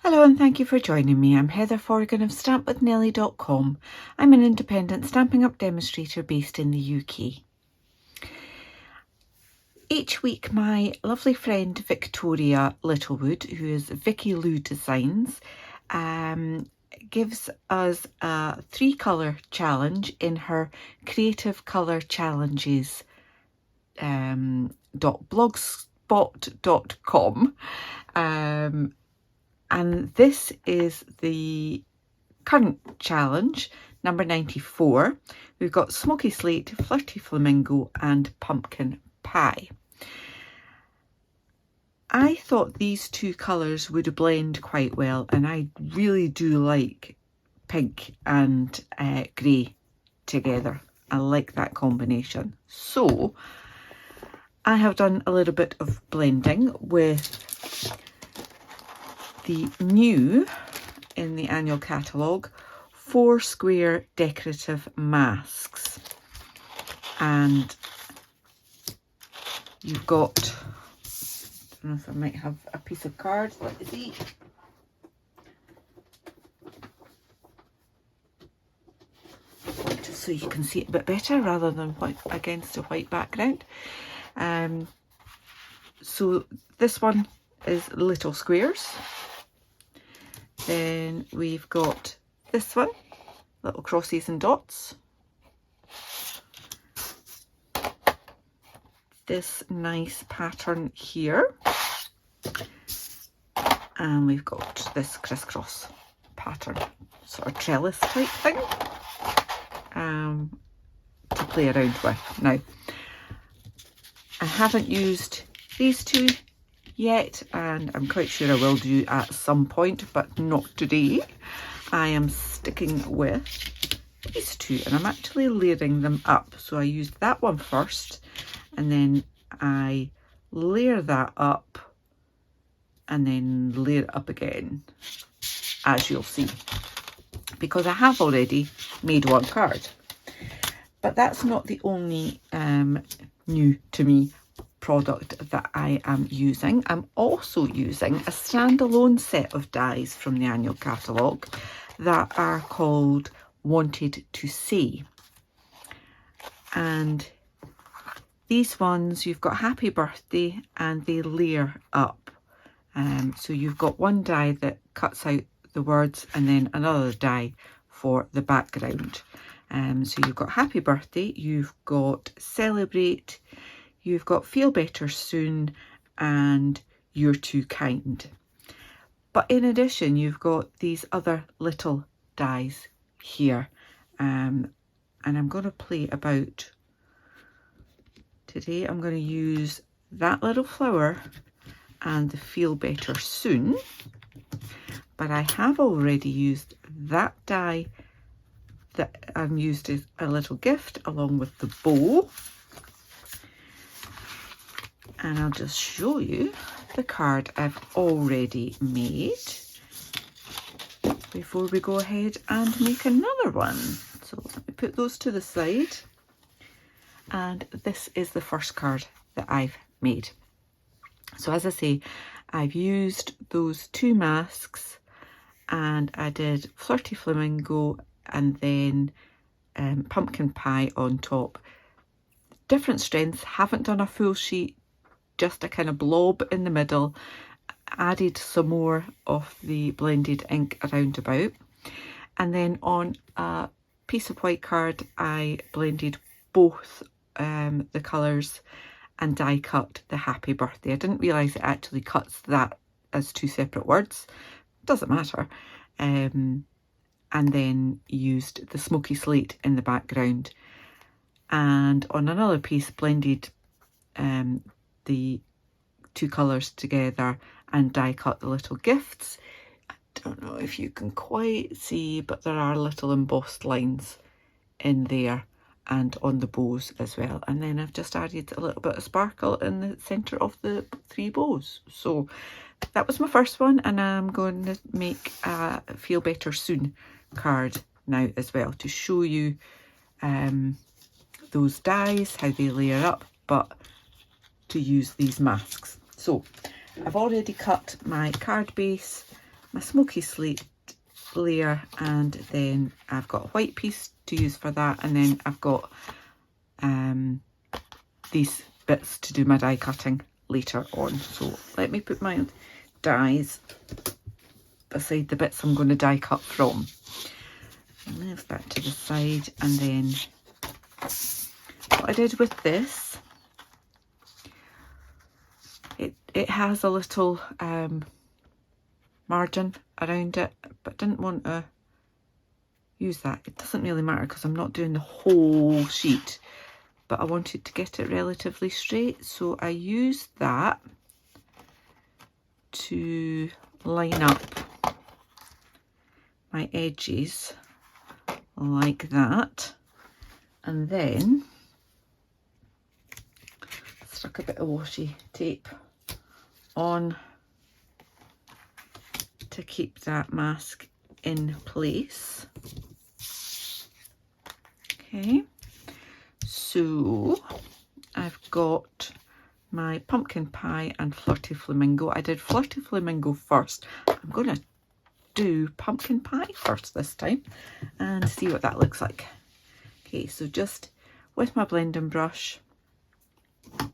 Hello and thank you for joining me. I'm Heather Forgan of stampwithnellie.com. I'm an independent Stampin' Up demonstrator based in the UK. Each week my lovely friend Victoria Littlewood, who is Vicky Lou Designs, gives us a 3-colour challenge in her Creative Colour Challenges .blogspot.com. And this is the current challenge, number 94. We've got Smoky Slate, Flirty Flamingo and Pumpkin Pie. I thought these two colours would blend quite well, and I really do like pink and grey together. I like that combination. So I have done a little bit of blending with the new, in the annual catalogue, Foursquare decorative masks. And you've got, I don't know if I might have a piece of card, let me see. Just so you can see it a bit better rather than against a white background. So this one is little squares. Then we've got this one, little crosses and dots. This nice pattern here. And we've got this crisscross pattern, sort of trellis type thing, to play around with. Now, I haven't used these two yet, and I'm quite sure I will do at some point, but not today. I am sticking with these two, and I'm actually layering them up. So I used that one first, and then I layer that up, and then layer it up again, as you'll see, because I have already made one card. But that's not the only new to me product that I am using. I'm also using a standalone set of dies from the annual catalogue that are called Wanted to Say. And these ones, you've got Happy Birthday and they layer up. So you've got one die that cuts out the words and then another die for the background. So you've got Happy Birthday, you've got Celebrate, you've got Feel Better Soon, and You're Too Kind. But in addition, you've got these other little dies here. And I'm going to play about. Today I'm going to use that little flower and the Feel Better Soon. But I have already used that die that I've used as a little gift along with the bow. And I'll just show you the card I've already made before we go ahead and make another one. So let me put those to the side. And this is the first card that I've made. So as I say, I've used those two masks, and I did Flirty Flamingo and then Pumpkin Pie on top. Different strengths, haven't done a full sheet, just a kind of blob in the middle. Added some more of the blended ink around about, and then on a piece of white card I blended both the colours and die cut the Happy Birthday. I didn't realise it actually cuts that as two separate words. Doesn't matter. And then used the Smoky Slate in the background, and on another piece blended the two colours together and die cut the little gifts. I don't know if you can quite see, but there are little embossed lines in there and on the bows as well. And then I've just added a little bit of sparkle in the centre of the 3 bows. So that was my first one, and I'm going to make a Feel Better Soon card now as well to show you those dies, how they layer up, but to use these masks. So I've already cut my card base my smoky slate layer, and then I've got a white piece to use for that, and then I've got these bits to do my die cutting later on. So let me put my dies beside the bits I'm going to die cut from. Move that to the side, and then what I did with this, it has a little margin around it, but didn't want to use that. It doesn't really matter because I'm not doing the whole sheet, but I wanted to get it relatively straight, so I used that to line up my edges like that, and then stuck a bit of washi tape on to keep that mask in place. Okay, so I've got my pumpkin pie and flirty flamingo. I did flirty flamingo first. I'm going to do pumpkin pie first this time and see what that looks like. Okay, so just with my blending brush, I'm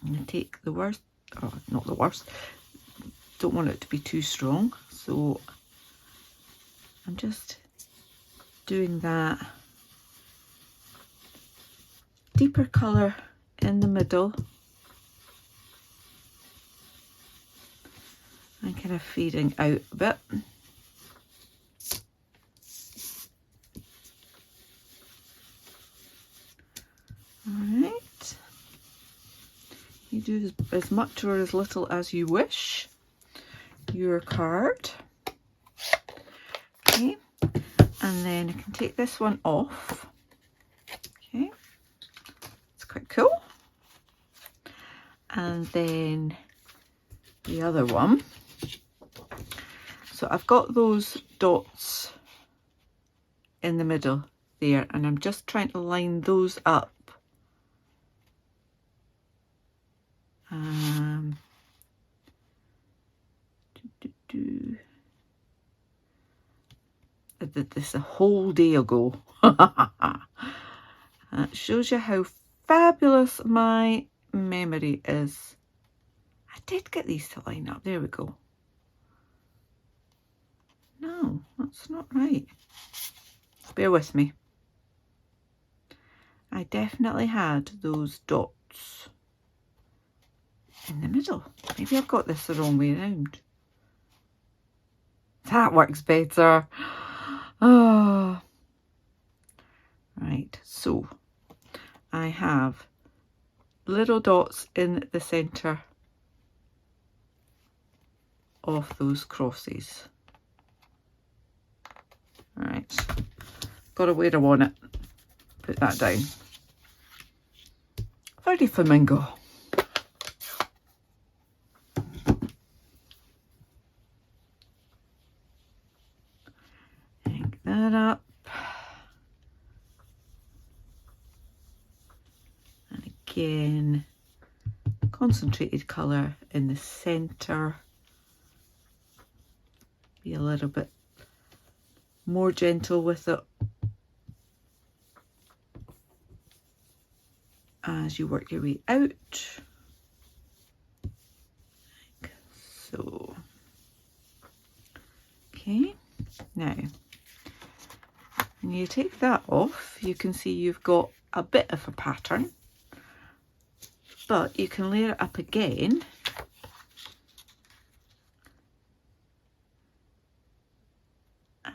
going to take the worst, oh, not the worst, don't want it to be too strong, so I'm just doing that deeper colour in the middle and kind of fading out a bit. Alright, you do as much or as little as you wish. Your card. Okay, and then I can take this one off. Okay, it's quite cool. And then the other one. So I've got those dots in the middle there, and I'm just trying to line those up. I did this a whole day ago. That shows you how fabulous my memory is. I did get these to line up. There we go. No, that's not right. Bear with me. I definitely had those dots in the middle. Maybe I've got this the wrong way around. That works better. Oh. Right, so I have little dots in the centre of those crosses. Right, got a wear on it. Put that down. Flirty flamingo. Hang that up. And again, concentrated colour in the centre. Be a little bit more gentle with it as you work your way out, like so. Okay, now when you take that off, you can see you've got a bit of a pattern, but you can layer it up again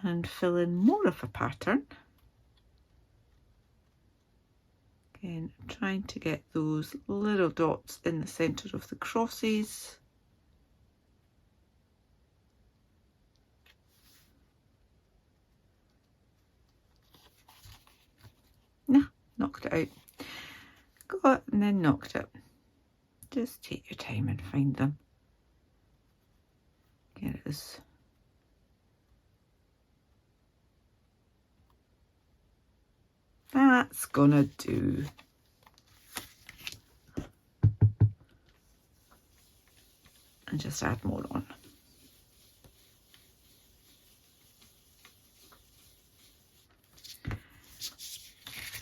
and fill in more of a pattern. Again, trying to get those little dots in the centre of the crosses. Nah, knocked it out. Got it and then knocked it. Just take your time and find them. Get it as that's gonna do. And just add more on.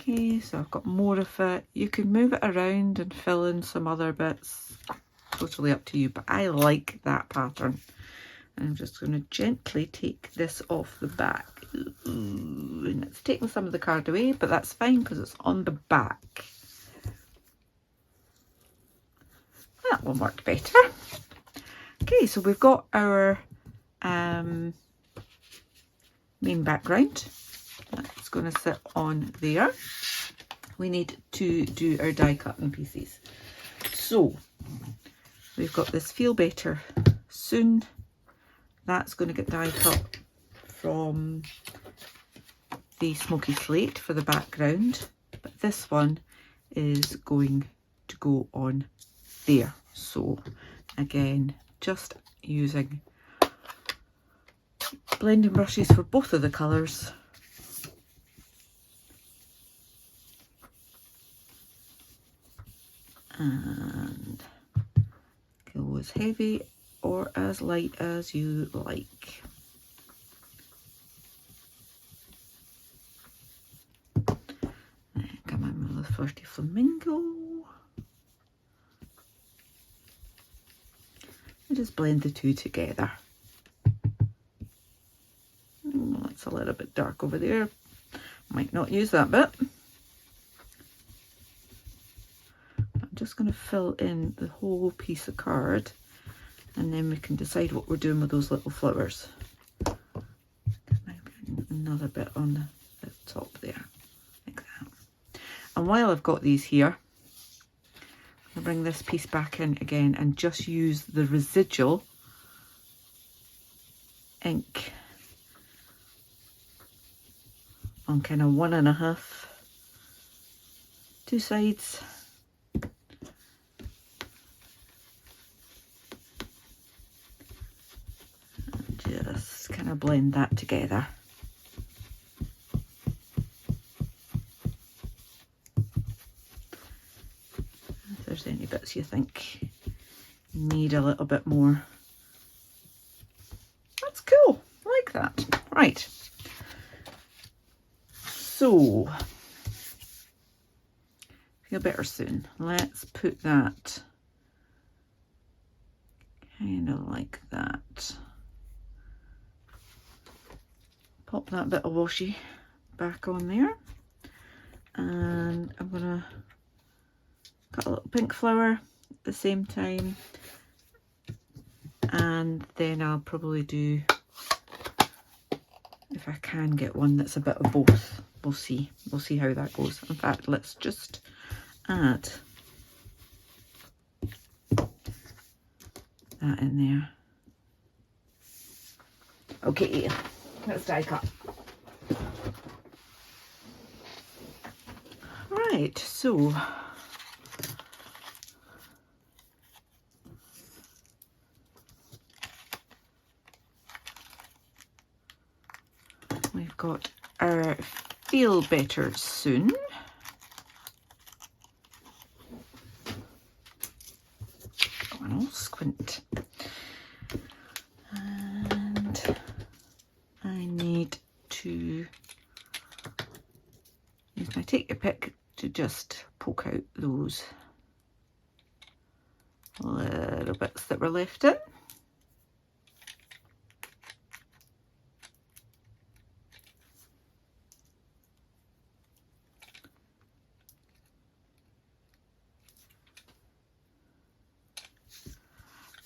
Okay, so I've got more of it. You can move it around and fill in some other bits. Totally up to you, but I like that pattern. And I'm just going to gently take this off the back. Ooh, and it's taking some of the card away, but that's fine because it's on the back. That one worked better. Okay, so we've got our main background. That's going to sit on there. We need to do our die cutting pieces. So we've got this Feel Better Soon. That's going to get die cut from the smoky slate for the background, but this one is going to go on there. So again, just using blending brushes for both of the colours. And go as heavy or as light as you like. And come in with the Flirty Flamingo. And just blend the two together. That's a little bit dark over there. Might not use that bit. I'm just going to fill in the whole piece of card, and then we can decide what we're doing with those little flowers. Maybe another bit on the top there, like that. And while I've got these here, I'll bring this piece back in again and just use the residual ink on kind of 1.5, two sides. Just kind of blend that together. If there's any bits you think need a little bit more, that's cool. I like that. Right. So, Feel Better Soon. Let's put that kind of like that. Pop that bit of washi back on there, and I'm gonna cut a little pink flower at the same time, and then I'll probably do, if I can get one that's a bit of both. We'll see how that goes. In fact, let's just add that in there. Okay, let's die cut. Right, so we've got our Feel Better Soon. Go on, I'll squint. And I need to use my Take Your Pick to just poke out those little bits that were left in.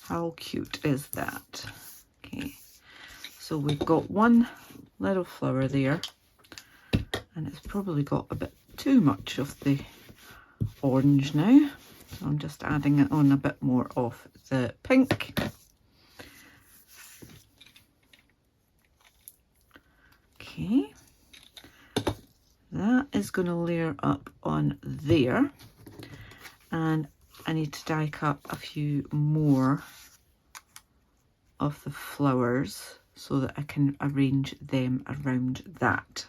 How cute is that? Okay, so we've got one little flower there, and it's probably got a bit too much of the orange now, so I'm just adding it on a bit more of the pink. Okay, that is going to layer up on there, and I need to die cut a few more of the flowers so that I can arrange them around that.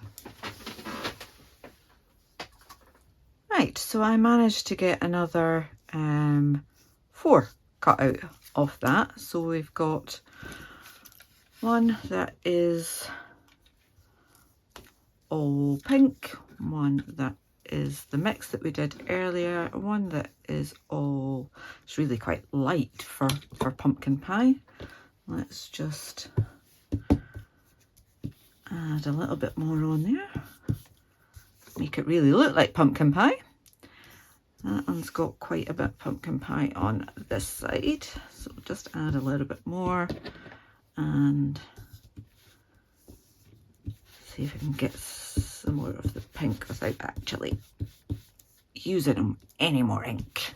Right, so I managed to get another 4 cut out of that. So we've got one that is all pink, one that is the mix that we did earlier, one that is all, it's really quite light for pumpkin pie. Let's just add a little bit more on there, make it really look like pumpkin pie. That one's got quite a bit of pumpkin pie on this side, so just add a little bit more and see if I can get some more of the pink without actually using any more ink.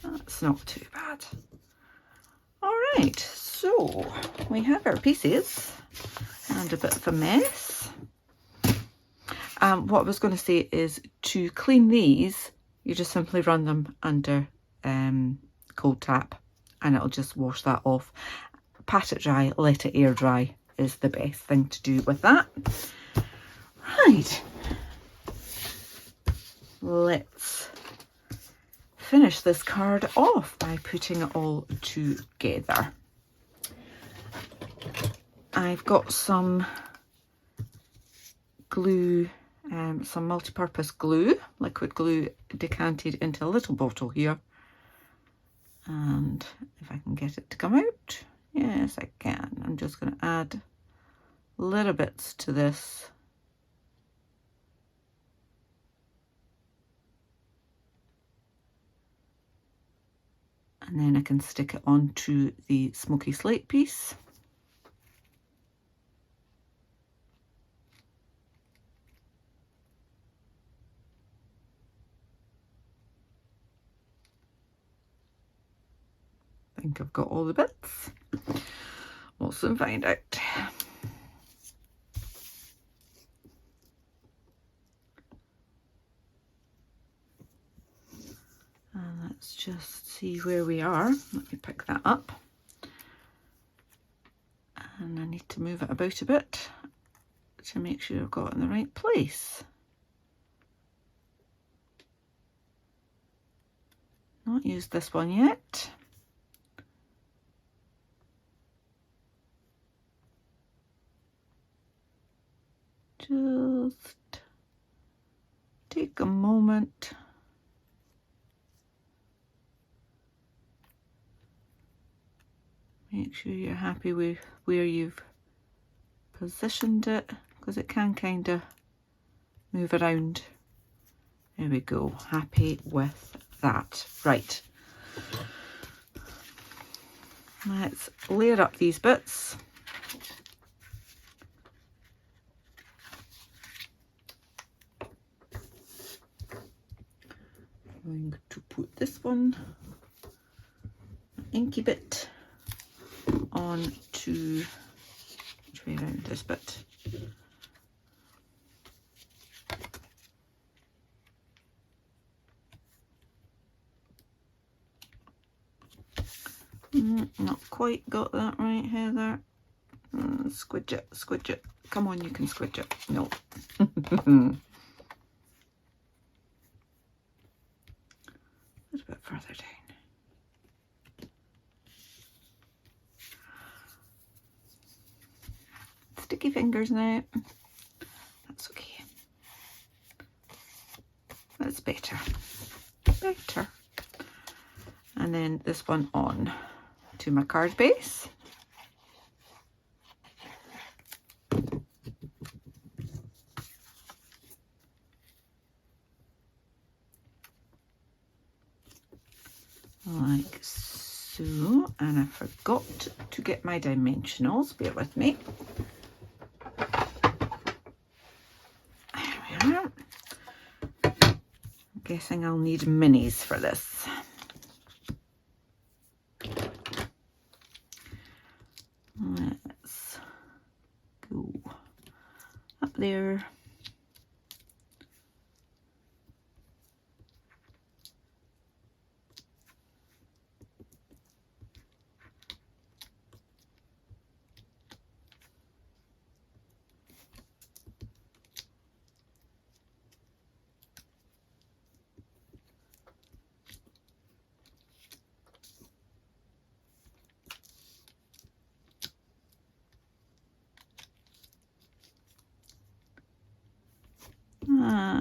That's not too bad. All right, so we have our pieces and a bit of a mess. What I was going to say is to clean these, you just simply run them under cold tap and it'll just wash that off. Pat it dry, let it air dry is the best thing to do with that. Right, let's finish this card off by putting it all together. I've got some glue, some multi-purpose glue, liquid glue decanted into a little bottle here. And if I can get it to come out, yes I can. I'm just going to add little bits to this. And then I can stick it onto the smoky slate piece. I think I've got all the bits. We'll soon find out. And let's just see where we are. Let me pick that up. And I need to move it about a bit to make sure I've got it in the right place. Not used this one yet. Just take a moment. Make sure you're happy with where you've positioned it, because it can kind of move around. There we go, happy with that. Right, let's layer up these bits. I'm going to put this one, inky bit, on to, which way around this bit? Not quite got that right, Heather. Squidge it, squidge it. Come on, you can squidge it. No. A little bit further down. Sticky fingers now. That's okay. That's better. Better. And then this one on to my card base. Like so, and I forgot to get my dimensionals, bear with me. There we are. I'm guessing I'll need minis for this. Let's go up there.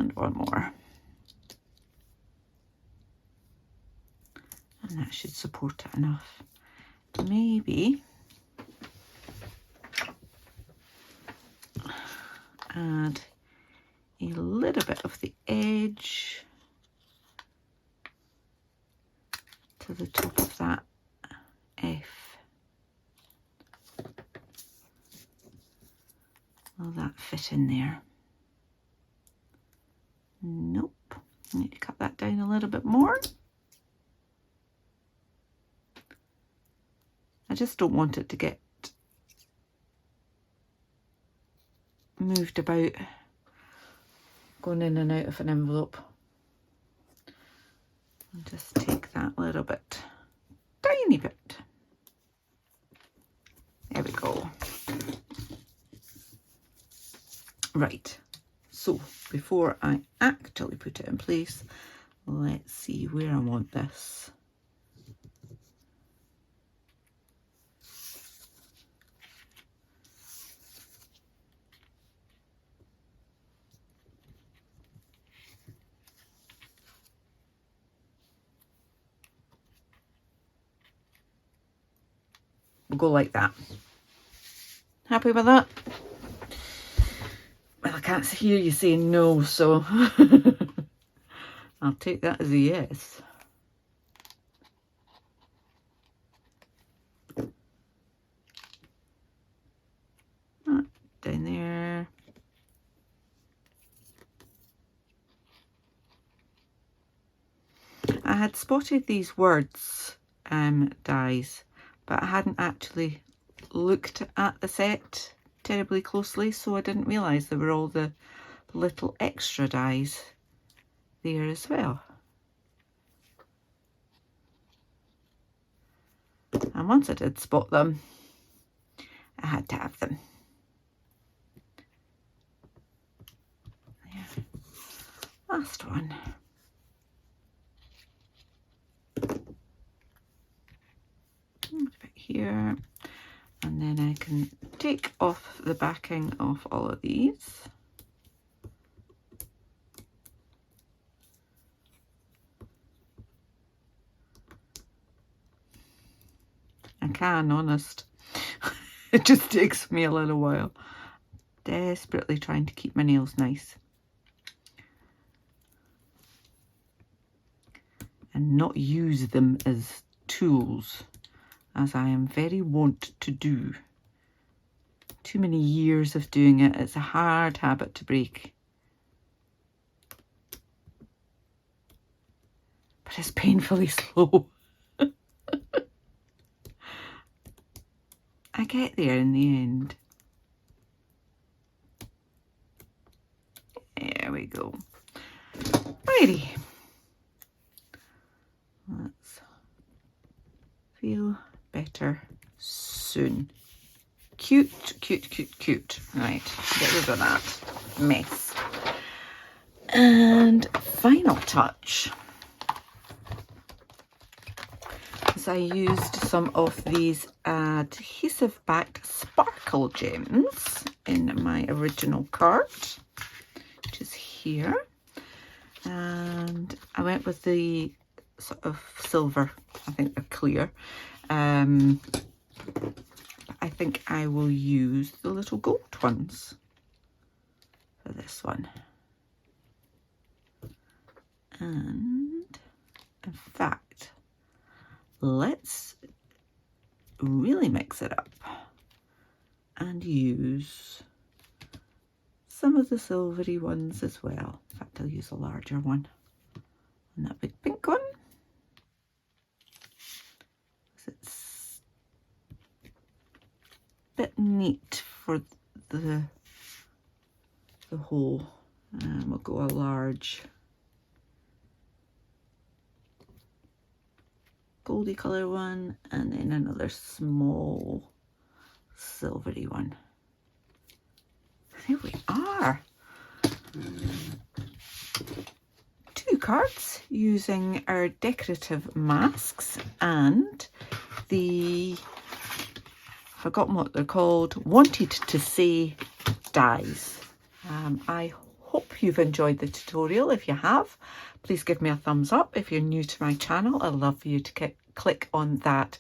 And one more. And that should support it enough. Maybe add a little bit of the edge to the top of that F. Will that fit in there? Nope. I need to cut that down a little bit more. I just don't want it to get moved about, going in and out of an envelope. I'll just take that little bit, tiny bit. There we go. Right, so before I actually put it in place, let's see where I want this. We'll go like that. Happy with that? Well, I can't hear you saying no, so I'll take that as a yes. Down there. I had spotted these words dies, but I hadn't actually looked at the set terribly closely, so I didn't realise there were all the little extra dies there as well. And once I did spot them, I had to have them. There. Last one. Here, and then I can take off the backing of all of these. I can, honest. It just takes me a little while. Desperately trying to keep my nails nice. And not use them as tools, as I am very wont to do. Too many years of doing it, it's a hard habit to break. But it's painfully slow. I get there in the end. There we go. Righty. Let's feel better soon. Cute, cute, cute, cute. Right, get rid of that mess. And final touch is I used some of these adhesive backed sparkle gems in my original card, which is here. And I went with the sort of silver, I think they're clear. I think I will use the little gold ones for this one. And in fact, let's really mix it up and use some of the silvery ones as well. In fact, I'll use a larger one and that big pink one. It's a bit neat for the whole. We'll go a large goldy colour one and then another small silvery one. There we are. 2 cards using our decorative masks and the, forgotten what they're called, wanted to say dies. I hope you've enjoyed the tutorial. If you have, please give me a thumbs up. If you're new to my channel, I'd love for you to click on that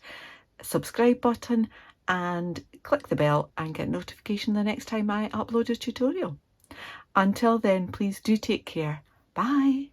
subscribe button and click the bell and get notification the next time I upload a tutorial. Until then, please do take care. Bye.